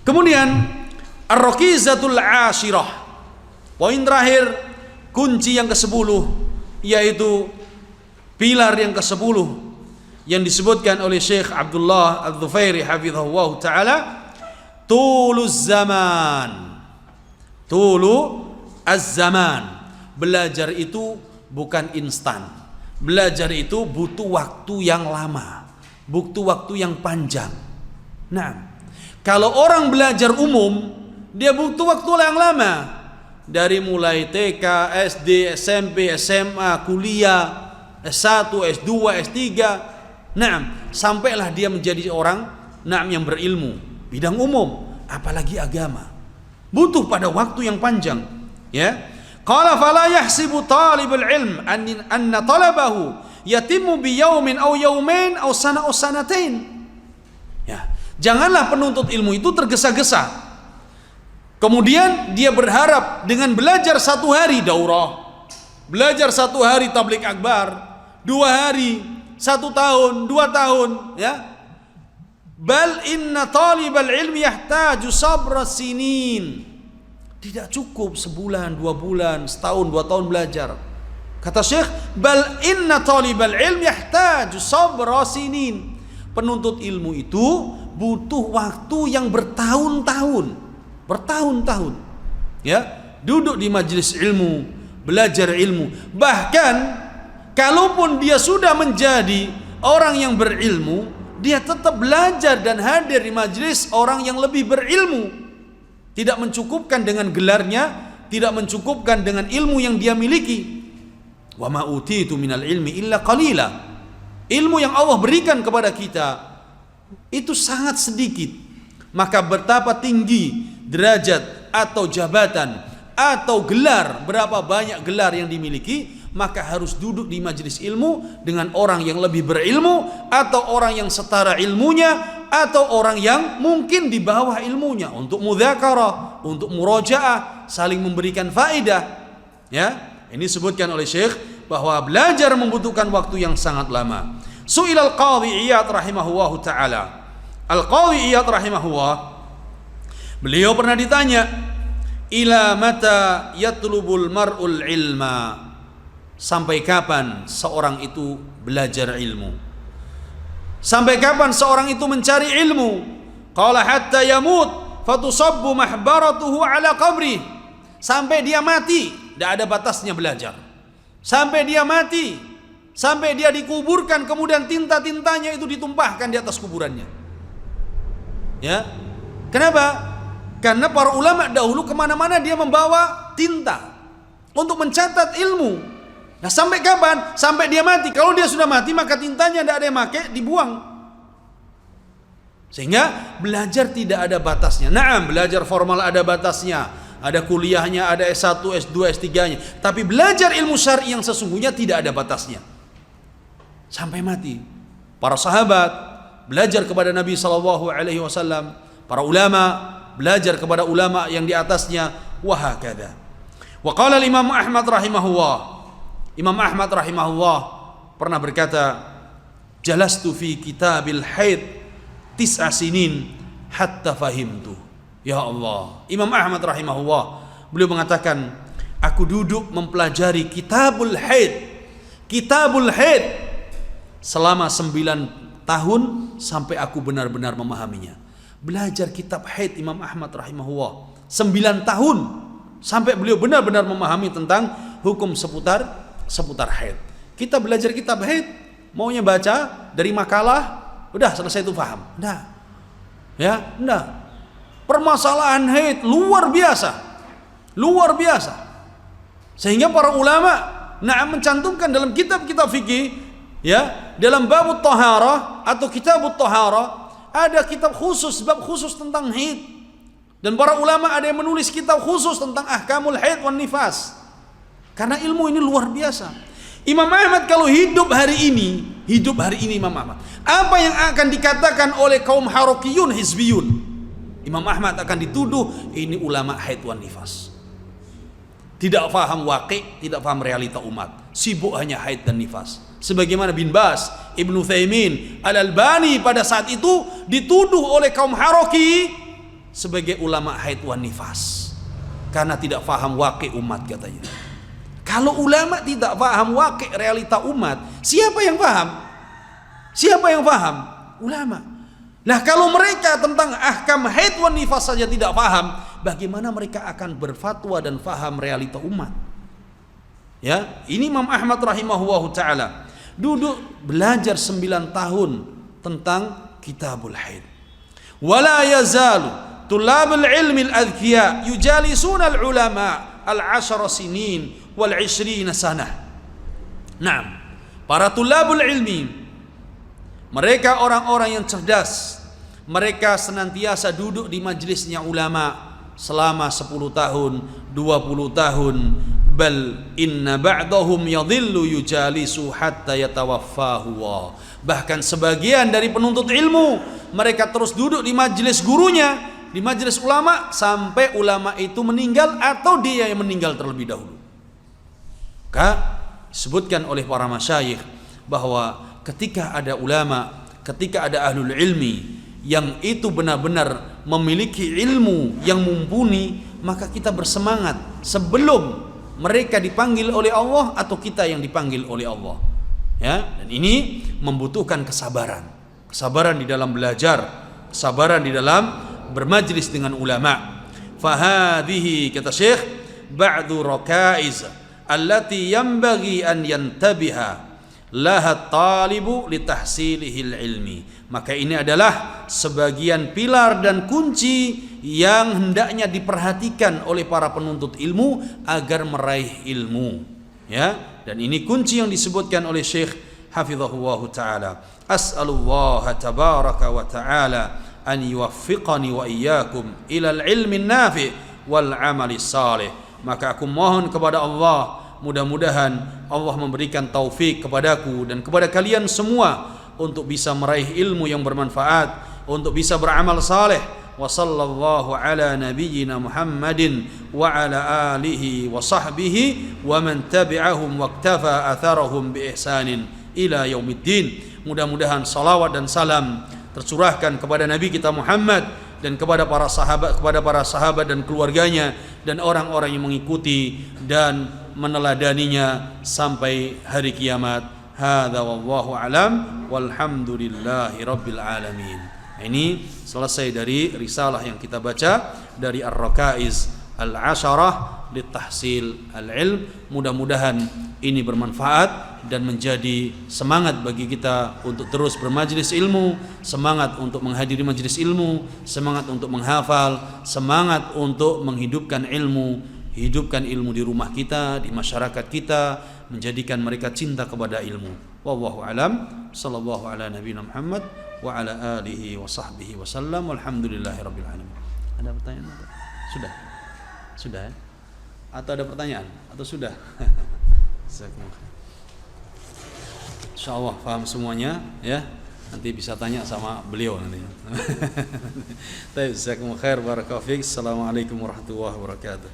Kemudian ar-rakizatul ashirah, poin terakhir, kunci yang ke-10, yaitu pilar yang ke-10 yang disebutkan oleh Syekh Abdullah Al-Dhufairi hafizahullah ta'ala, tuluz zaman. Tulu az-zaman. Belajar itu bukan instan. Belajar itu butuh waktu yang lama, butuh waktu yang panjang. Nah, kalau orang belajar umum, dia butuh waktu yang lama. Dari mulai TK, SD, SMP, SMA, kuliah, S1, S2, S3. Nah, sampailah dia menjadi orang yang berilmu bidang umum, apalagi agama. Butuh pada waktu yang panjang, ya. Qala fala yahsibu talibul ilm anna talabahu yatimmu bi yawmin aw yawmain aw sana aw sanatain. Ya, janganlah penuntut ilmu itu tergesa-gesa. Kemudian dia berharap dengan belajar 1 hari daurah, belajar 1 hari tabligh akbar, 2 hari, 1 tahun, 2 tahun, ya. Bal inna talibal ilmi yahtaju sabra sinin. Tidak cukup sebulan, 2 bulan, setahun, 2 tahun belajar. Kata Syekh, bal inna talibal ilmi yahtaju sabra sinin. Penuntut ilmu itu butuh waktu yang bertahun-tahun, bertahun-tahun, ya, duduk di majelis ilmu, belajar ilmu. Bahkan kalaupun dia sudah menjadi orang yang berilmu, dia tetap belajar dan hadir di majelis orang yang lebih berilmu. Tidak mencukupkan dengan gelarnya, tidak mencukupkan dengan ilmu yang dia miliki. Wa ma utitu minal ilmi illa qalila. Ilmu yang Allah berikan kepada kita itu sangat sedikit. Maka betapa tinggi derajat atau jabatan atau gelar, berapa banyak gelar yang dimiliki, maka harus duduk di majelis ilmu dengan orang yang lebih berilmu, atau orang yang setara ilmunya, atau orang yang mungkin di bawah ilmunya, untuk mudzakarah, untuk murojaah, saling memberikan faedah. Ya, ini disebutkan oleh Syekh bahwa belajar membutuhkan waktu yang sangat lama. Su'ilal Qadhi Iyad rahimahullahu taala. Al-Qadhi Iyad rahimahullah, beliau pernah ditanya, ila mata yatlubul mar'ul ilma, sampai kapan seorang itu belajar ilmu? Sampai kapan seorang itu mencari ilmu? Qala hatta yamut fatusabbu mahbaratuhu ala qabri. Sampai dia mati, tidak ada batasnya belajar. Sampai dia mati, sampai dia dikuburkan, kemudian tinta-tintanya itu ditumpahkan di atas kuburannya. Ya, kenapa? Karena para ulama dahulu kemana-mana dia membawa tinta untuk mencatat ilmu. Nah, sampai kapan? Sampai dia mati. Kalau dia sudah mati, maka tintanya tidak ada yang pakai, dibuang. Sehingga belajar tidak ada batasnya. Naam, belajar formal ada batasnya, ada kuliahnya, ada S1, S2, S3-nya. Tapi belajar ilmu syar'i yang sesungguhnya tidak ada batasnya. Sampai mati. Para sahabat belajar kepada Nabi SAW, para ulama belajar kepada ulama yang di atasnya, wa hakadha. Wa qala al-Imam Ahmad rahimahullah, Imam Ahmad rahimahullah pernah berkata, jalastu fi kitabil haid 9 sinin hatta fahimtu. Ya Allah, Imam Ahmad rahimahullah, beliau mengatakan, aku duduk mempelajari kitabul haid, kitabul haid selama 9 tahun sampai aku benar-benar memahaminya. Belajar kitab haid Imam Ahmad rahimahullah 9 tahun sampai beliau benar-benar memahami tentang hukum seputar haid. Kita belajar kitab haid, maunya baca dari makalah, udah selesai itu paham. Enggak. Ya, enggak. Permasalahan haid luar biasa. Luar biasa. Sehingga para ulama mencantumkan dalam kitab-kitab fikih, ya, dalam babut taharah atau kitabut taharah, ada kitab khusus, bab khusus tentang haid. Dan para ulama ada yang menulis kitab khusus tentang ahkamul haid wan nifas. Karena ilmu ini luar biasa. Imam Ahmad kalau hidup hari ini Imam Ahmad, apa yang akan dikatakan oleh kaum harokiyun, hizbiyun? Imam Ahmad akan dituduh ini ulama haid wan nifas. Tidak faham waqi', tidak faham realita umat. Sibuk hanya haid dan nifas. Sebagaimana Bin Bas, Ibnu Utsaimin, Al-Albani pada saat itu dituduh oleh kaum haroki sebagai ulama haid wan nifas karena tidak faham waqi umat katanya. Kalau ulama tidak paham waqi realita umat, siapa yang paham? Siapa yang paham? Ulama. Nah, kalau mereka tentang ahkam haid wan nifas saja tidak paham, bagaimana mereka akan berfatwa dan paham realita umat? Ya, ini Imam Ahmad rahimahullahu taala duduk belajar 9 tahun tentang kitabul haid. Wala yazalu tulabul ilmi al-adhkiya yujalisuna al-ulama al-10 sinin wal 20 sanah. Nah, para tulabul ilmi, mereka orang-orang yang cerdas, mereka senantiasa duduk di majelisnya ulama selama 10 tahun, 20 tahun. Bal inna ba'dahum yadhillu yujalisu hatta yatawaffahu. Bahkan sebagian dari penuntut ilmu, mereka terus duduk di majelis gurunya, di majelis ulama sampai ulama itu meninggal atau dia yang meninggal terlebih dahulu. Disebutkan oleh para masyayikh bahwa ketika ada ulama, ketika ada ahlul ilmi yang itu benar-benar memiliki ilmu yang mumpuni, maka kita bersemangat sebelum mereka dipanggil oleh Allah atau kita yang dipanggil oleh Allah. Ya, dan ini membutuhkan kesabaran. Kesabaran di dalam belajar, kesabaran di dalam bermajlis dengan ulama. Fahadhihi, kata Syekh, ba'du rakaiz allati yanbaghi an yantabiha laha talibu litahsilihil ilmi. Maka ini adalah sebagian pilar dan kunci yang hendaknya diperhatikan oleh para penuntut ilmu agar meraih ilmu. Ya, dan ini kunci yang disebutkan oleh Syekh hafizahullah taala. As'alullah tabaraka wa taala an yuwaffiqani wa iyyakum ila al-ilmi an-nafi' wal 'amali salih. Maka aku mohon kepada Allah, mudah-mudahan Allah memberikan taufik kepadaku dan kepada kalian semua untuk bisa meraih ilmu yang bermanfaat, untuk bisa beramal saleh. Wa sallallahu ala nabiyyina Muhammadin wa ala alihi wa sahbihi wa man tabi'ahum wa iktafa atharahum bi ihsanin ila yaumiddin. Mudah-mudahan salawat dan salam tercurahkan kepada Nabi kita Muhammad dan kepada para sahabat dan keluarganya dan orang-orang yang mengikuti dan meneladaninya sampai hari kiamat. Hadza wallahu alam walhamdulillahi rabbil alamin. Ini selesai dari risalah yang kita baca dari Ar-Rakaiz Al-Asharah Litahsil Al-Ilm. Mudah-mudahan ini bermanfaat dan menjadi semangat bagi kita untuk terus bermajlis ilmu, semangat untuk menghadiri majlis ilmu, semangat untuk menghafal, semangat untuk menghidupkan ilmu, hidupkan ilmu di rumah kita, di masyarakat kita, menjadikan mereka cinta kepada ilmu. Wallahu alam, sallallahu ala nabiyina Muhammad wa ala alihi wa sahbihi wa sallam, walhamdulillahirabbil alamin. Ada pertanyaan? Sudah? Sudah ya? Atau ada pertanyaan? Atau sudah? Insyaallah paham semuanya ya. Nanti bisa tanya sama beliau nanti. Baik, jazakumullah khair, barakallahu fiik. Assalamualaikum warahmatullahi wabarakatuh.